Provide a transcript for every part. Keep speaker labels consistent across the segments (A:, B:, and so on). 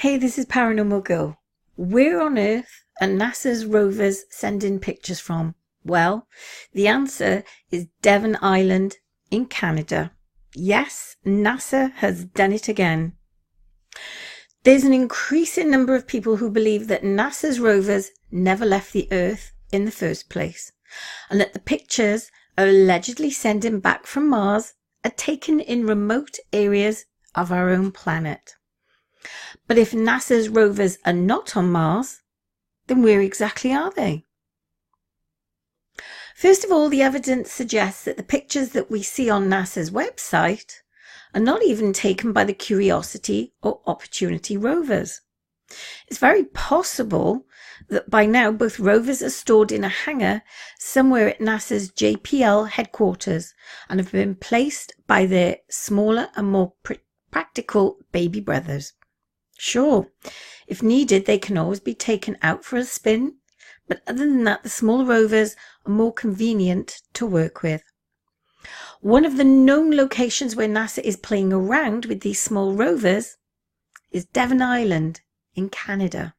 A: Hey, this is Paranormal Girl. Where on earth are NASA's rovers sending pictures from? Well, the answer is Devon Island in Canada. Yes, NASA has done it again. There's an increasing number of people who believe that NASA's rovers never left the Earth in the first place, and that the pictures are allegedly sending back from Mars are taken in remote areas of our own planet. But if NASA's rovers are not on Mars, then where exactly are they? First of all, the evidence suggests that the pictures that we see on NASA's website are not even taken by the Curiosity or Opportunity rovers. It's very possible that by now both rovers are stored in a hangar somewhere at NASA's JPL headquarters and have been placed by their smaller and more practical baby brothers. Sure, if needed, they can always be taken out for a spin, but other than that, the smaller rovers are more convenient to work with. One of the known locations where NASA is playing around with these small rovers is Devon Island in Canada.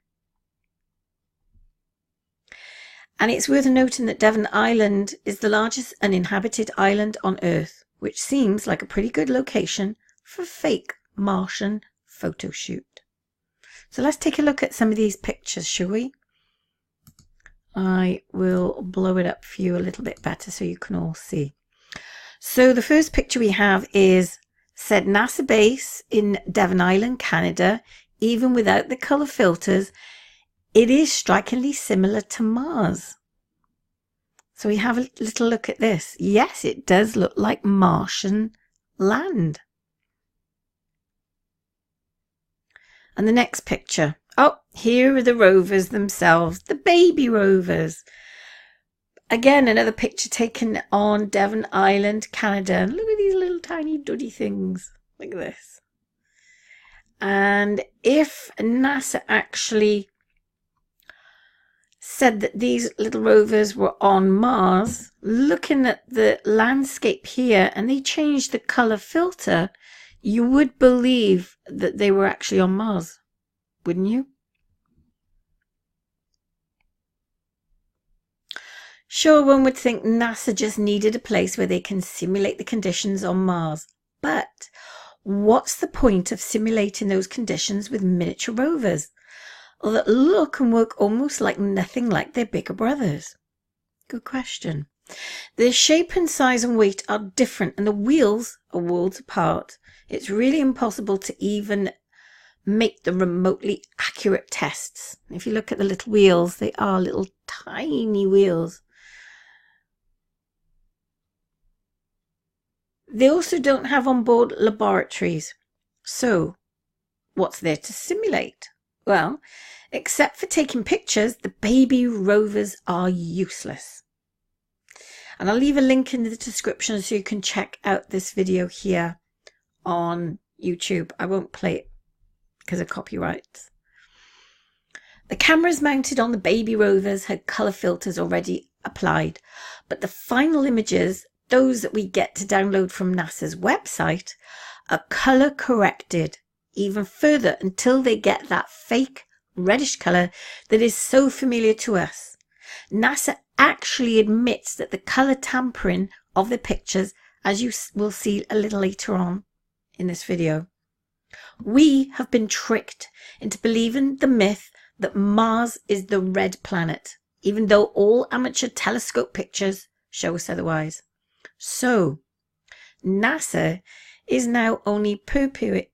A: And it's worth noting that Devon Island is the largest uninhabited island on Earth, which seems like a pretty good location for a fake Martian photo shoot. So let's take a look at some of these pictures, shall we? I will blow it up for you a little bit better so you can all see. So the first picture we have is said NASA base in Devon Island, Canada. Even without the colour filters, it is strikingly similar to Mars. So we have a little look at this. Yes, it does look like Martian land. And the next picture. Oh, here are the rovers themselves, the baby rovers. Again, another picture taken on Devon Island, Canada. And look at these little tiny duddy things. Look at this. And if NASA actually said that these little rovers were on Mars, looking at the landscape here, and they changed the color filter, you would believe that they were actually on Mars, wouldn't you? Sure, one would think NASA just needed a place where they can simulate the conditions on Mars. But what's the point of simulating those conditions with miniature rovers that look and work almost like nothing like their bigger brothers? Good question. Their shape and size and weight are different, and the wheels are worlds apart. It's really impossible to even make the remotely accurate tests. If you look at the little wheels, they are little tiny wheels. They also don't have on board laboratories. So, what's there to simulate? Well, except for taking pictures, the baby rovers are useless. And I'll leave a link in the description so you can check out this video here on YouTube. I won't play it because of copyrights. The cameras mounted on the baby rovers had colour filters already applied, but the final images, those that we get to download from NASA's website, are colour corrected even further until they get that fake reddish colour that is so familiar to us. NASA actually admits that the colour tampering of the pictures, as you will see a little later on in this video. We have been tricked into believing the myth that Mars is the red planet, even though all amateur telescope pictures show us otherwise. So, NASA is now only perpetuating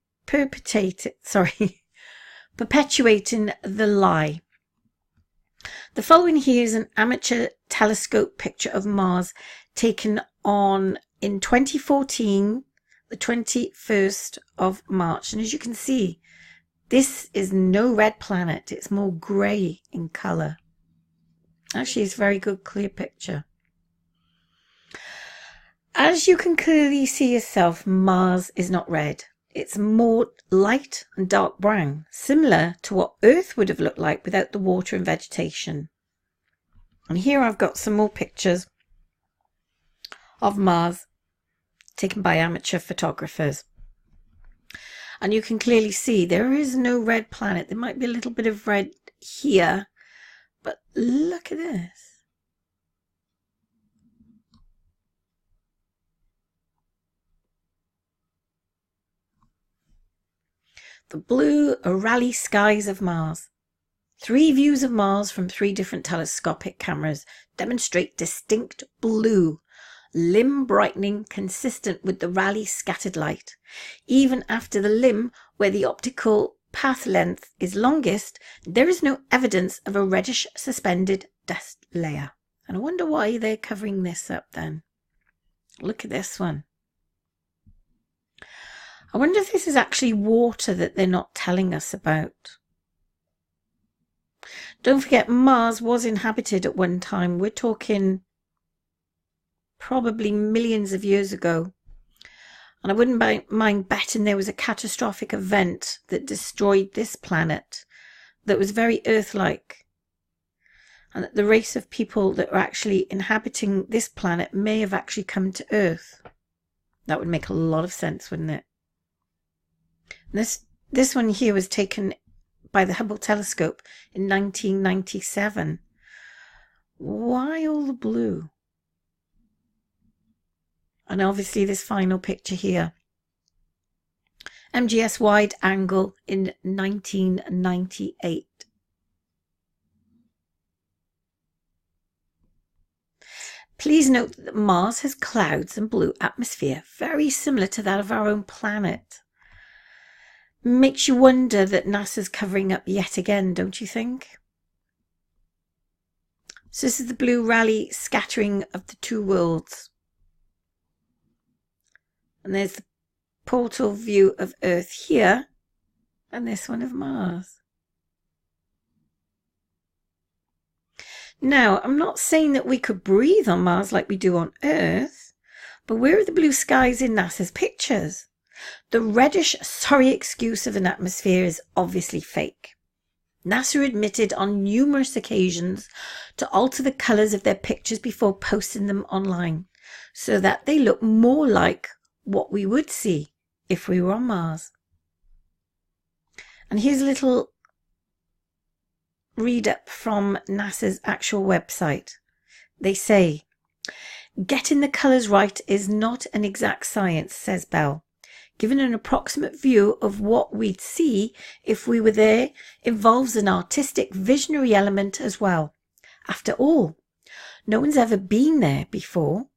A: the lie. The following here is an amateur telescope picture of Mars taken in 2014, the 21st of March. And as you can see, this is no red planet. It's more grey in colour. Actually, it's a very good, clear picture. As you can clearly see yourself, Mars is not red. It's more light and dark brown, similar to what Earth would have looked like without the water and vegetation. And here I've got some more pictures of Mars taken by amateur photographers. And you can clearly see there is no red planet. There might be a little bit of red here, but look at this. The blue Raleigh skies of Mars. 3 views of Mars from 3 different telescopic cameras demonstrate distinct blue, limb brightening consistent with the Raleigh scattered light. Even after the limb where the optical path length is longest, there is no evidence of a reddish suspended dust layer. And I wonder why they're covering this up then. Look at this one. I wonder if this is actually water that they're not telling us about. Don't forget, Mars was inhabited at one time. We're talking probably millions of years ago. And I wouldn't mind betting there was a catastrophic event that destroyed this planet that was very Earth-like. And that the race of people that were actually inhabiting this planet may have actually come to Earth. That would make a lot of sense, wouldn't it? This one here was taken by the Hubble telescope in 1997. Why all the blue? And obviously this final picture here. MGS wide angle in 1998. Please note that Mars has clouds and blue atmosphere, very similar to that of our own planet. Makes you wonder that NASA's covering up yet again, don't you think? So this is the blue Raleigh scattering of the 2 worlds. And there's the portal view of Earth here, and this one of Mars. Now, I'm not saying that we could breathe on Mars like we do on Earth, but where are the blue skies in NASA's pictures? The reddish, sorry excuse of an atmosphere is obviously fake. NASA admitted on numerous occasions to alter the colours of their pictures before posting them online, so that they look more like what we would see if we were on Mars. And here's a little read up from NASA's actual website. They say, getting the colours right is not an exact science, says Bell. Given an approximate view of what we'd see if we were there involves an artistic visionary element as well. After all, no one's ever been there before.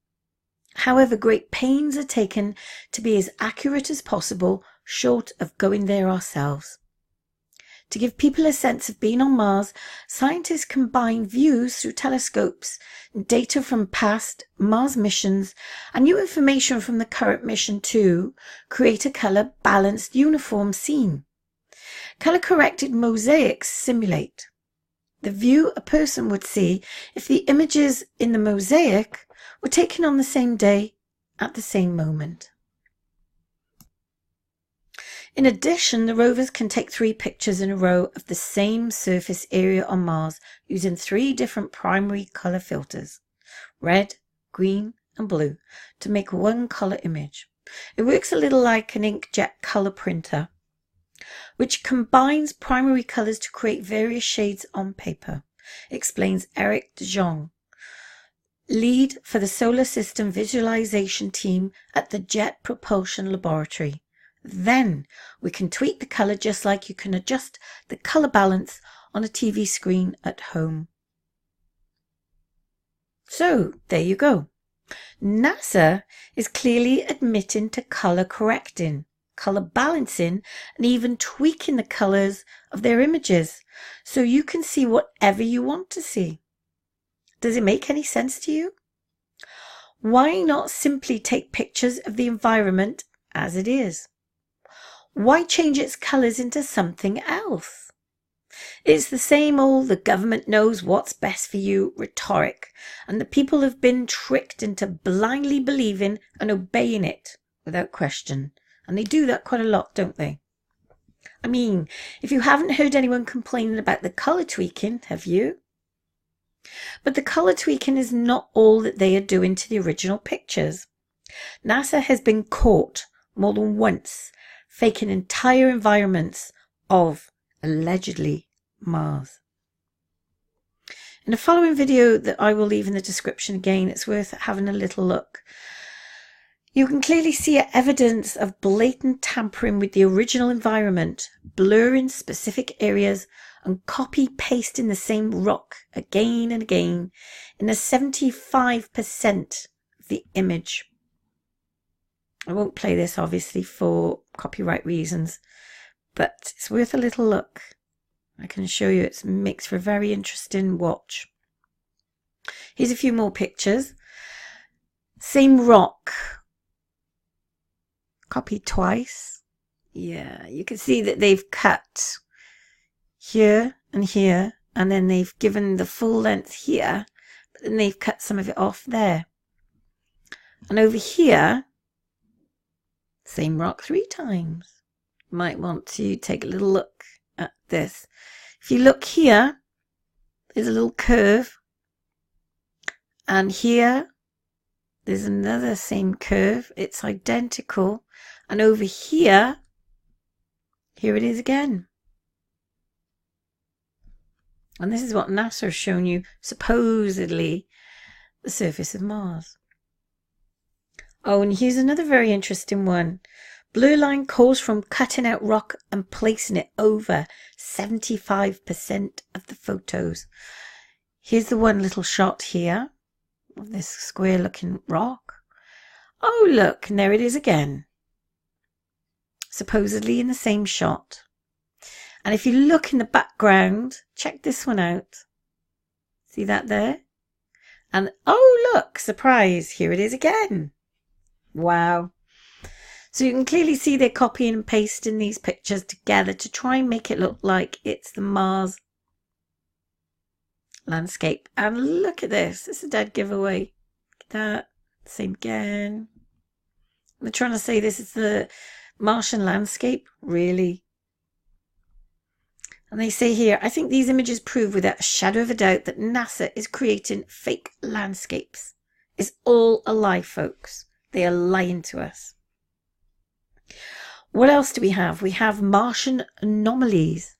A: However, great pains are taken to be as accurate as possible, short of going there ourselves. To give people a sense of being on Mars, scientists combine views through telescopes, data from past Mars missions, and new information from the current mission to create a colour-balanced uniform scene. Colour-corrected mosaics simulate the view a person would see if the images in the mosaic were taken on the same day at the same moment. In addition, the rovers can take 3 pictures in a row of the same surface area on Mars using 3 different primary colour filters, red, green and blue, to make one colour image. It works a little like an inkjet colour printer, which combines primary colours to create various shades on paper, explains Eric de Jong, lead for the Solar System Visualization team at the Jet Propulsion Laboratory. Then we can tweak the colour just like you can adjust the colour balance on a TV screen at home. So there you go. NASA is clearly admitting to colour correcting, colour balancing and even tweaking the colours of their images so you can see whatever you want to see. Does it make any sense to you? Why not simply take pictures of the environment as it is? Why change its colours into something else? It's the same old the government knows what's best for you rhetoric, and the people have been tricked into blindly believing and obeying it without question. And they do that quite a lot, don't they? I mean, if you haven't heard anyone complaining about the colour tweaking, have you? But the colour tweaking is not all that they are doing to the original pictures. NASA has been caught more than once faking entire environments of allegedly Mars. In the following video that I will leave in the description again, it's worth having a little look. You can clearly see evidence of blatant tampering with the original environment, blurring specific areas and copy-pasting the same rock again and again in the 75% of the image. I won't play this obviously for copyright reasons, but it's worth a little look. I can show you it makes for a very interesting watch. Here's a few more pictures. Same rock. Copied twice. Yeah, you can see that they've cut here and here, and then they've given the full length here, but then they've cut some of it off there. And over here, same rock 3 times. You might want to take a little look at this. If you look here, there's a little curve, and here there's another same curve. It's identical, and over here it is again. And this is what NASA has shown you, supposedly the surface of Mars. Oh, and here's another very interesting one. Blur line caused from cutting out rock and placing it over 75% of the photos. Here's the one little shot here of this square looking rock. Oh look, and there it is again. Supposedly in the same shot. And if you look in the background, check this one out. See that there? And oh look, surprise, here it is again. Wow. So you can clearly see they're copying and pasting these pictures together to try and make it look like it's the Mars landscape. And look at this. It's a dead giveaway. Look at that. Same again. They're trying to say this is the Martian landscape. Really? And they say here, I think these images prove without a shadow of a doubt that NASA is creating fake landscapes. It's all a lie, folks. They are lying to us. What else do we have? We have Martian anomalies.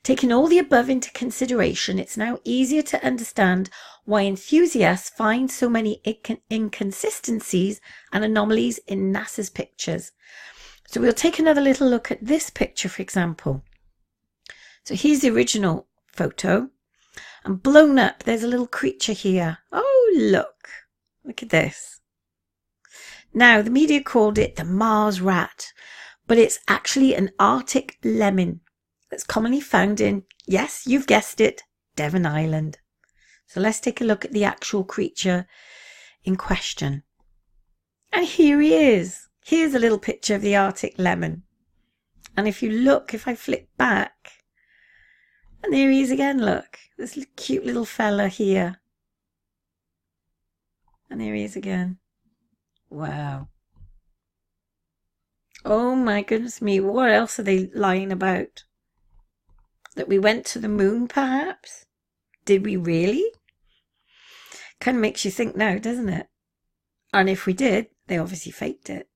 A: Taking all the above into consideration, it's now easier to understand why enthusiasts find so many inconsistencies and anomalies in NASA's pictures. So we'll take another little look at this picture, for example. So here's the original photo. And blown up, there's a little creature here. Oh, look. Look at this. Now, the media called it the Mars rat, but it's actually an Arctic lemon that's commonly found in, yes, you've guessed it, Devon Island. So let's take a look at the actual creature in question. And here he is. Here's a little picture of the Arctic lemon. And if you look, if I flick back, and there he is again, look. This cute little fella here. And there he is again. Wow. Oh my goodness me, what else are they lying about? That we went to the moon, perhaps? Did we really? Kind of makes you think now, doesn't it? And if we did, they obviously faked it.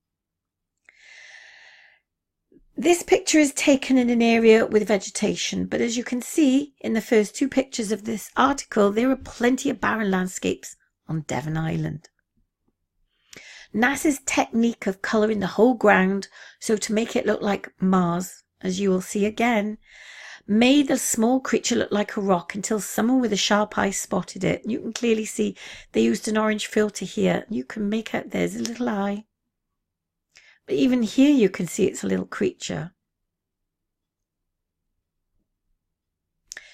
A: This picture is taken in an area with vegetation, but as you can see in the first 2 pictures of this article, there are plenty of barren landscapes on Devon Island. NASA's technique of colouring the whole ground so to make it look like Mars, as you will see again, made the small creature look like a rock until someone with a sharp eye spotted it. You can clearly see they used an orange filter here. You can make out there's a little eye. But even here you can see it's a little creature.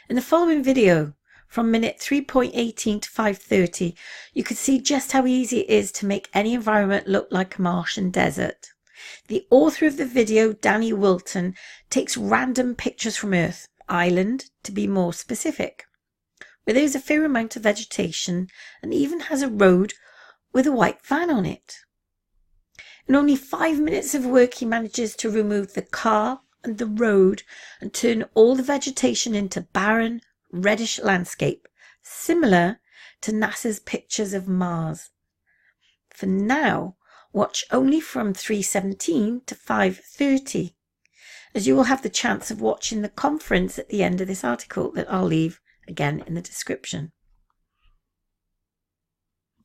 A: In the following video, from minute 3.18 to 5:30, you can see just how easy it is to make any environment look like a Martian desert. The author of the video, Danny Wilton, takes random pictures from Earth, island to be more specific, where there is a fair amount of vegetation and even has a road with a white van on it. In only 5 minutes of work, he manages to remove the car and the road and turn all the vegetation into barren, reddish landscape, similar to NASA's pictures of Mars. For now, watch only from 3:17 to 5:30. as you will have the chance of watching the conference at the end of this article that I'll leave again in the description.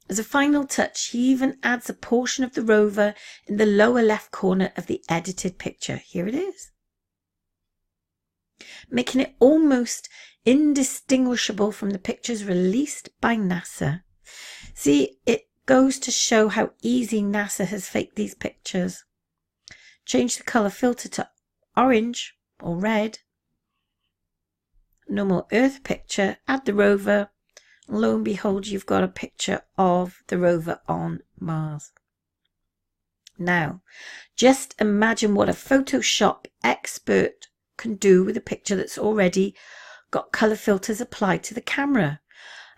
A: As a final touch, he even adds a portion of the rover in the lower left corner of the edited picture. Here it is, making it almost indistinguishable from the pictures released by NASA. See, it goes to show how easy NASA has faked these pictures. Change the color filter to orange or red. No more Earth picture, add the rover. Lo and behold, you've got a picture of the rover on Mars. Now, just imagine what a Photoshop expert can do with a picture that's already got color filters applied to the camera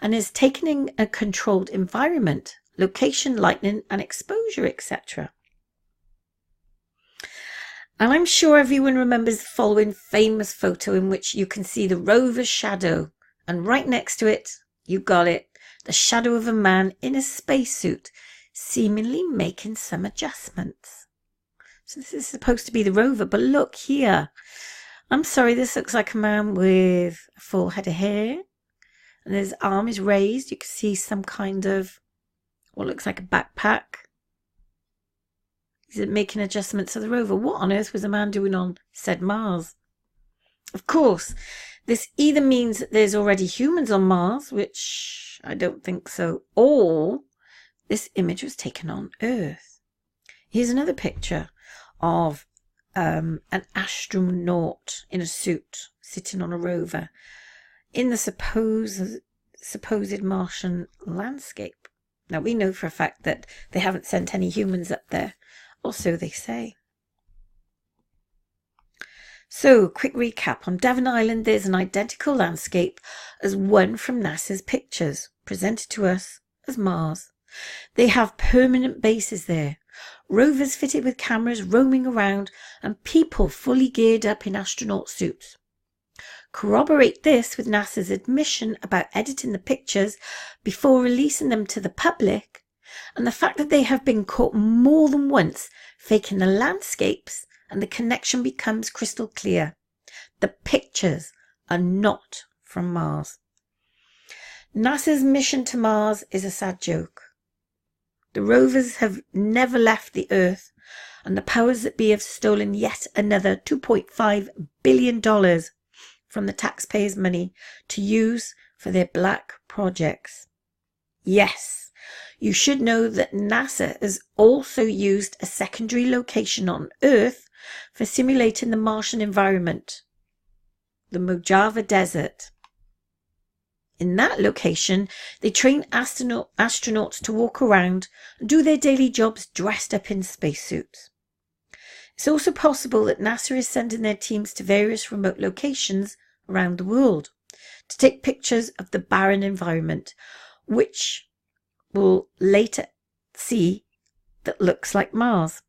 A: and is taken in a controlled environment, location, lighting and exposure, etc. And I'm sure everyone remembers the following famous photo in which you can see the rover's shadow, and right next to it, you got it, the shadow of a man in a spacesuit, seemingly making some adjustments. So this is supposed to be the rover, but look here. I'm sorry, this looks like a man with a full head of hair, and his arm is raised. You can see some kind of what looks like a backpack. He's making adjustments to the rover. What on earth was the man doing on said Mars? Of course, this either means that there's already humans on Mars, which I don't think so, or this image was taken on Earth. Here's another picture of an astronaut in a suit sitting on a rover in the supposed Martian landscape. Now, we know for a fact that they haven't sent any humans up there, or so they say. So, quick recap. On Devon Island, there's an identical landscape as one from NASA's pictures, presented to us as Mars. They have permanent bases there, rovers fitted with cameras roaming around, and people fully geared up in astronaut suits. Corroborate this with NASA's admission about editing the pictures before releasing them to the public, and the fact that they have been caught more than once faking the landscapes, and the connection becomes crystal clear. The pictures are not from Mars. NASA's mission to Mars is a sad joke. The rovers have never left the Earth, and the powers that be have stolen yet another $2.5 billion from the taxpayers' money to use for their black projects. Yes, you should know that NASA has also used a secondary location on Earth for simulating the Martian environment, the Mojave Desert. In that location, they train astronauts to walk around and do their daily jobs dressed up in spacesuits. It's also possible that NASA is sending their teams to various remote locations around the world to take pictures of the barren environment, which we'll later see that looks like Mars.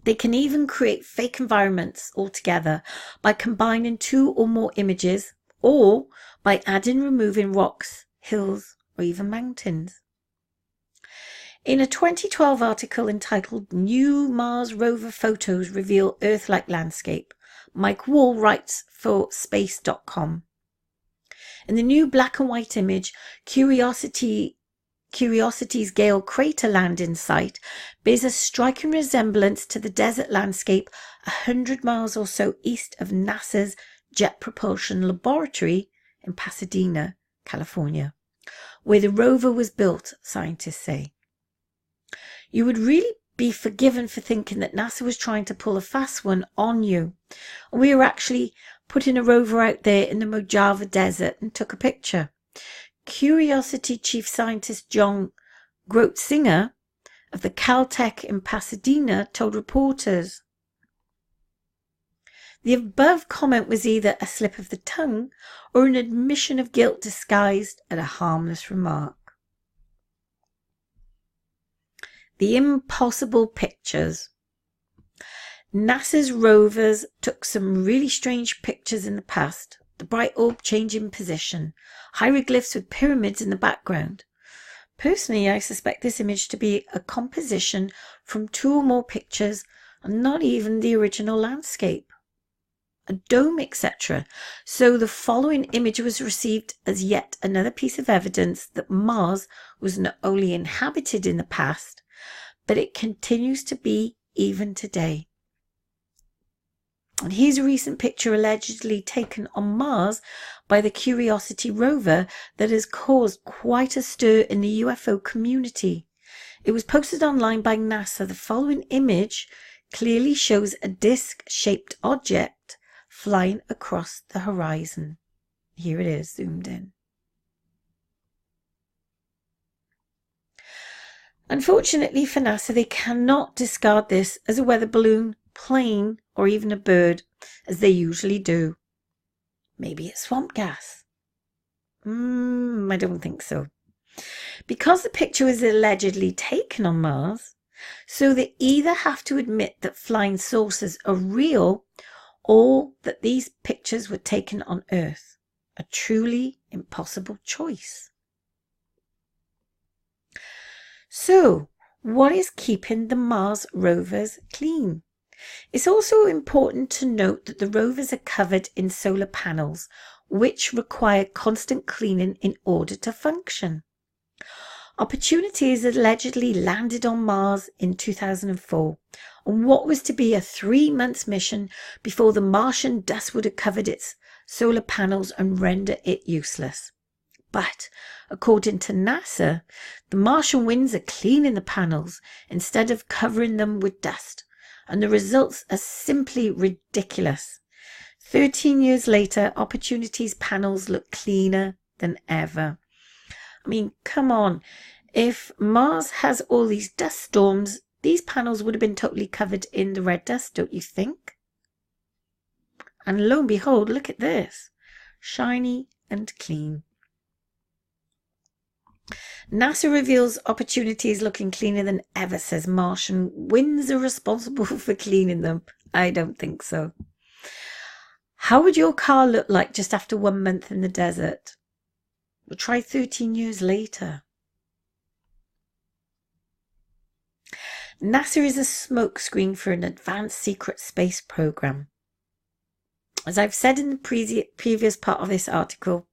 A: They can even create fake environments altogether by combining two or more images, or by adding and removing rocks, hills, or even mountains. In a 2012 article entitled "New Mars Rover Photos Reveal Earth-like Landscape," Mike Wall writes for Space.com. In the new black and white image, Curiosity's Gale crater landing site bears a striking resemblance to the desert landscape 100 miles or so east of NASA's Jet Propulsion Laboratory in Pasadena, California, where the rover was built, scientists say. You would really be forgiven for thinking that NASA was trying to pull a fast one on you. We were actually putting a rover out there in the Mojave Desert and took a picture. Curiosity chief scientist John Grotzinger of the Caltech in Pasadena told reporters. The above comment was either a slip of the tongue or an admission of guilt disguised as a harmless remark. The impossible pictures. NASA's rovers took some really strange pictures in the past. The bright orb changing position, hieroglyphs with pyramids in the background. Personally, I suspect this image to be a composition from two or more pictures and not even the original landscape. a dome, etc. So the following image was received as yet another piece of evidence that Mars was not only inhabited in the past, but it continues to be even today. And here's a recent picture allegedly taken on Mars by the Curiosity rover that has caused quite a stir in the UFO community. It was posted online by NASA. The following image clearly shows a disc-shaped object flying across the horizon. Here it is, zoomed in. Unfortunately for NASA, they cannot discard this as a weather balloon, plane, or even a bird, as they usually do. Maybe it's swamp gas. I don't think so. Because the picture was allegedly taken on Mars, so they either have to admit that flying saucers are real or that these pictures were taken on Earth. A truly impossible choice. So, what is keeping the Mars rovers clean? It's also important to note that the rovers are covered in solar panels, which require constant cleaning in order to function. Opportunity has allegedly landed on Mars in 2004 on what was to be a 3-month mission before the Martian dust would have covered its solar panels and render it useless. But according to NASA, the Martian winds are cleaning the panels instead of covering them with dust, and the results are simply ridiculous. 13 years later, Opportunity's panels look cleaner than ever. I mean, come on. If Mars has all these dust storms, these panels would have been totally covered in the red dust, don't you think? And lo and behold, look at this. Shiny and clean. NASA reveals Opportunities looking cleaner than ever, says Martian winds are responsible for cleaning them. I don't think so. How would your car look like just after 1 month in the desert? We'll try 13 years later. NASA is a smokescreen for an advanced secret space program. As I've said in the previous part of this article,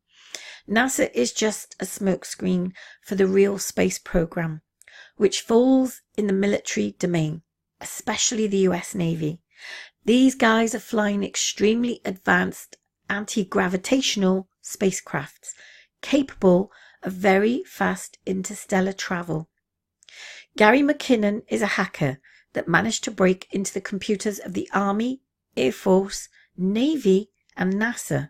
A: NASA is just a smokescreen for the real space program, which falls in the military domain, especially the US Navy. These guys are flying extremely advanced anti-gravitational spacecrafts, capable of very fast interstellar travel. Gary McKinnon is a hacker that managed to break into the computers of the Army, Air Force, Navy, and NASA.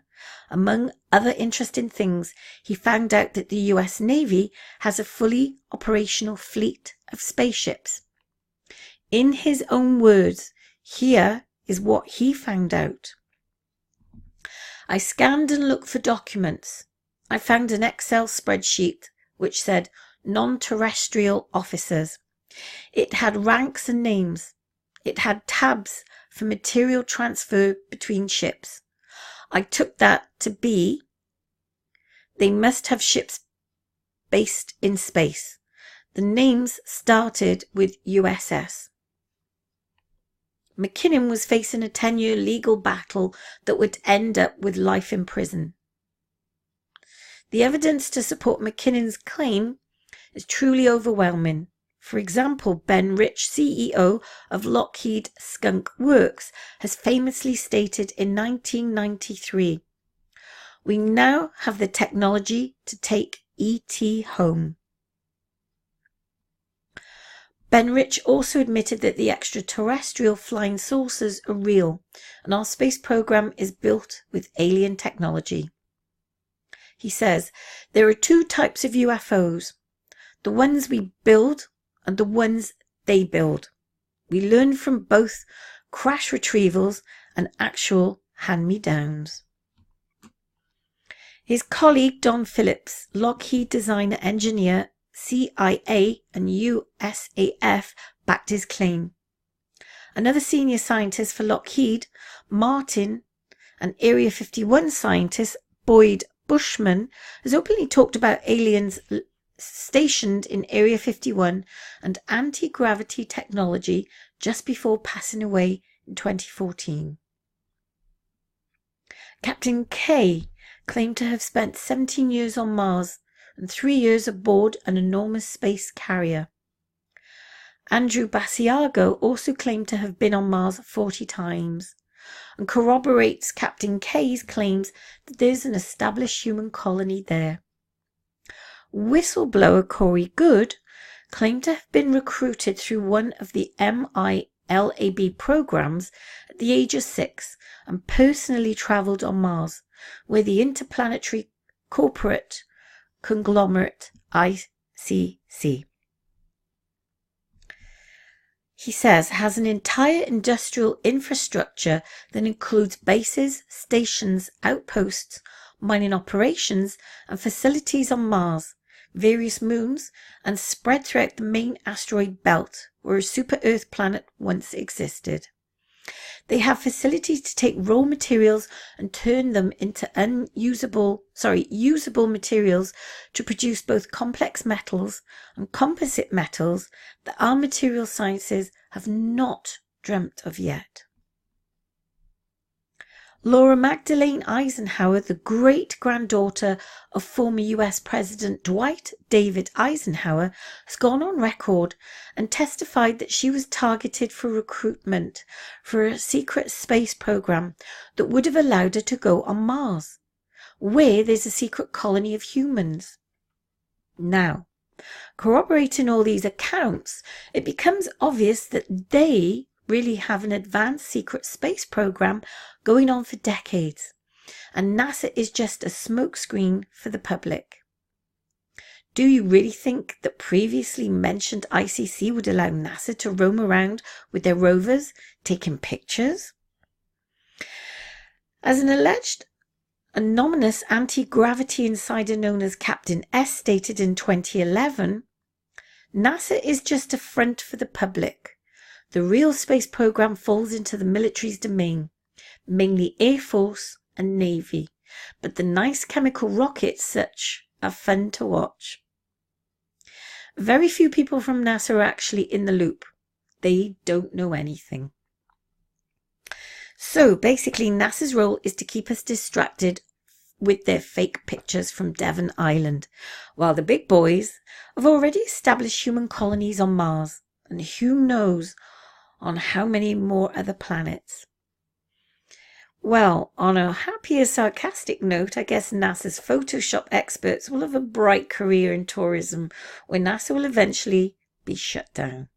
A: Among other interesting things, he found out that the US Navy has a fully operational fleet of spaceships. In his own words, here is what he found out. I scanned and looked for documents. I found an Excel spreadsheet which said non-terrestrial officers. It had ranks and names. It had tabs for material transfer between ships. I took that to be they must have ships based in space. The names started with USS. McKinnon was facing a 10-year legal battle that would end up with life in prison. The evidence to support McKinnon's claim is truly overwhelming. For example, Ben Rich, CEO of Lockheed Skunk Works, has famously stated in 1993, "We now have the technology to take ET home." Ben Rich also admitted that the extraterrestrial flying saucers are real, and our space program is built with alien technology. He says, there are 2 types of UFOs, the ones we build and the ones they build. We learn from both crash retrievals and actual hand-me-downs. His colleague Don Phillips, Lockheed designer engineer, CIA and USAF, backed his claim. Another senior scientist for Lockheed, Martin, and Area 51 scientist Boyd Bushman, has openly talked about aliens stationed in Area 51 and anti-gravity technology just before passing away in 2014. Captain K claimed to have spent 17 years on Mars and 3 years aboard an enormous space carrier. Andrew Basiago also claimed to have been on Mars 40 times and corroborates Captain K's claims that there's an established human colony there. Whistleblower Corey Good claimed to have been recruited through one of the MILAB programs at the age of 6 and personally travelled on Mars, where the interplanetary corporate conglomerate ICC, he says, has an entire industrial infrastructure that includes bases, stations, outposts, mining operations and facilities on Mars, various moons, and spread throughout the main asteroid belt where a super-Earth planet once existed. They have facilities to take raw materials and turn them into usable materials to produce both complex metals and composite metals that our material sciences have not dreamt of yet. Laura Magdalene Eisenhower, the great-granddaughter of former US President Dwight David Eisenhower, has gone on record and testified that she was targeted for recruitment for a secret space program that would have allowed her to go on Mars, where there's a secret colony of humans. Now, corroborating all these accounts, it becomes obvious that they really have an advanced secret space program going on for decades, and NASA is just a smokescreen for the public. Do you really think that previously mentioned ICC would allow NASA to roam around with their rovers taking pictures? As an alleged anonymous anti-gravity insider known as Captain S stated in 2011, NASA is just a front for the public. The real space program falls into the military's domain, mainly Air Force and Navy, but the nice chemical rockets such are fun to watch. Very few people from NASA are actually in the loop. They don't know anything. So basically NASA's role is to keep us distracted with their fake pictures from Devon Island, while the big boys have already established human colonies on Mars, and who knows on how many more other planets. Well, on a happier sarcastic note, I guess NASA's Photoshop experts will have a bright career in tourism, where NASA will eventually be shut down.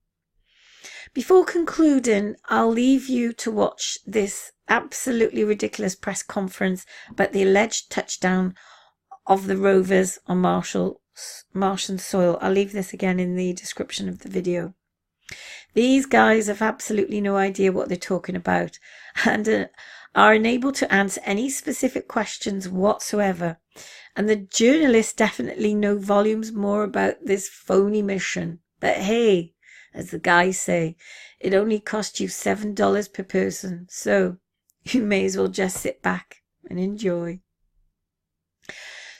A: Before concluding, I'll leave you to watch this absolutely ridiculous press conference about the alleged touchdown of the rovers on Martian soil. I'll leave this again in the description of the video. These guys have absolutely no idea what they're talking about and are unable to answer any specific questions whatsoever. And the journalists definitely know volumes more about this phony mission. But hey, as the guys say, it only cost you $7 per person, so you may as well just sit back and enjoy.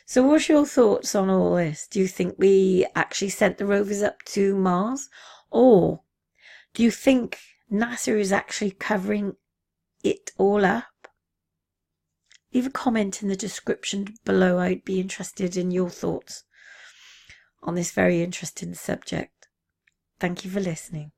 A: So what's your thoughts on all this? Do you think we actually sent the rovers up to Mars? Or do you think NASA is actually covering it all up? Leave a comment in the description below. I'd be interested in your thoughts on this very interesting subject. Thank you for listening.